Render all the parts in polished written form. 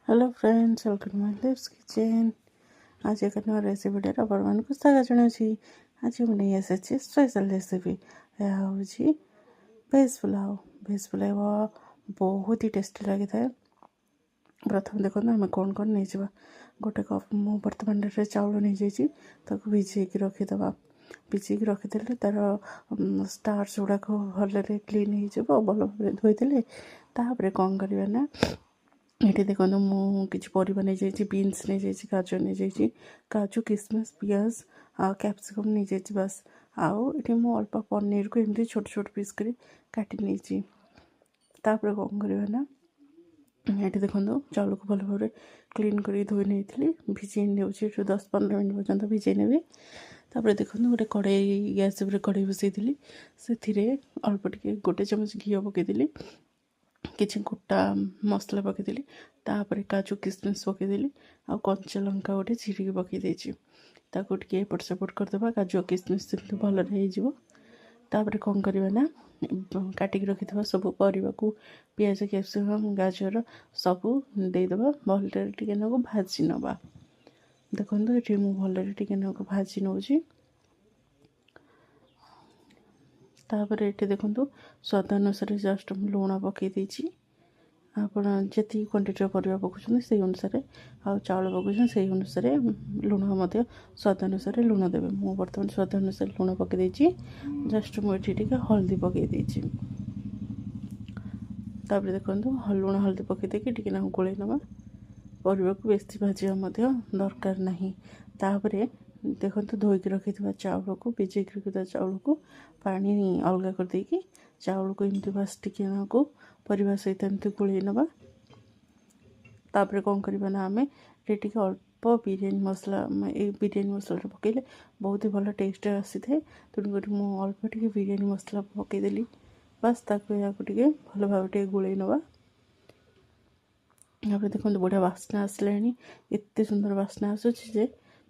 Hello friends, welcome to my Liv's kitchen. आज एक नया रेसिपी आपण को स्वागत जनाऊँगी। आज मुझे नहीं आसी स्पेशल रेसिपी हूँ भेज पुलाव। भेज पुलाव बहुत ही टेस्टी लगी था। प्रथम देखो आम कौन कौन नहीं जावा। गोटे कप मु बर्तमान डेट चाउल नहीं जाइए भिजेक रखीद। भिजेक रखीदे तार स्टार्च गुड़ाक भल क्लीन हो भल भाव धोईदे। कौन करवा ना ये देखो मुझे परिवा नहीं जाइए। बीन्स नहीं जाइए, गाजर नहीं जाइए, काजू किशमिश पियाज कैप्सिकम नहीं जाइए बस। आउ ये अल्प पनीर को एमती छोट छोट पीस कर काटी नहीं। कौन करवा ना ये देखो चाउल को भल भाव क्लीन कर धोई नहीं भिजे नेउछि 10-15 मिनट पर्यंत भिजे नेबी। देखो गोटे कड़ाई गैस कड़ाई बसई से अल्प टिके गोटे चमच घी पकईदी। किसी गोटा मसला पकईदी। काजू किशमिश पकईदी। आ कंचा लंका गोटे चिरिकी पकईदे। टे एपट सेपट करदे काजू किशमिश भल कौन करवा ना काटिक रखि सब परिवा को पियाज कैप्सिकम गाजर सबू देदेव भल टे भाजी नवा। देखो ये भल टे भाजी नौ। ये देखो स्वाद अनुसार जस्ट लुण पकई आप जी क्वांटिटी परिवा पकाउछन से अनुसार आ चाउल पकाउछन से अनुसार लुण स्वाद अनुसार लुण देवे। मु बर्तमान स्वाद अनुसार लुण पकई जस्ट मुझे हल्दी पकई देखो लुण हल्दी पकई टे गोल नवा। परिवा को बेसी भाजा दरकार नहीं। देखो धोईक रखि चाउल को भिजेक रखि चाउल को पानी अलग कर देकी चाउल को एमती बास टिके परिवा सहित एमती गोल नवा। कौन करवा ना आम ये अल्प बिरयानी मसला बिरयानी मसला पकईले बहुत ही भल टेस्ट आसी था। तेणुक मुझे अल्प टे बिरयानी मसला पकईदेली बास टे भल भाव गोल नवा। देखो बढ़िया बास्ना आसला एत सुंदर बास्ना आसूचे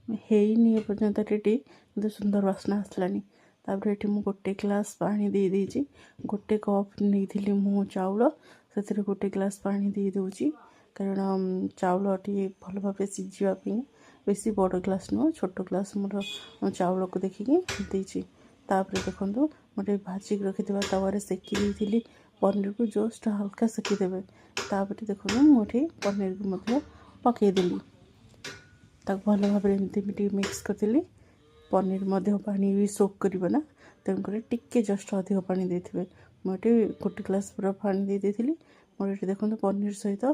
है पर्यंत टेटी सुंदर बास्ना आसलानी। ये गोटे ग्लास पानी दे देजी। गोटे कप नहीं मु चाउल से गोटे ग्लास पानी दे दूची कारण चाउल टी भल भाव सीझापी बेसी बड़ ग्लास नुह छोट ग्लास मोर चाउल को देखिकी देची। देखो मोटे भाजिक रखि तवा सेकी देती पनीर को जस्ट हल्का सेकीदेवे। देखो मुझे पनीर को पकईदेली भल भाव एमती मिक्स करदेली। पनीर पानी भी सोक करना तेणुक टिके जस्ट अधिक पानी देते। मुझे गोटे ग्लास पूरा पानी दे देती। मोटे देखो पनीर सहित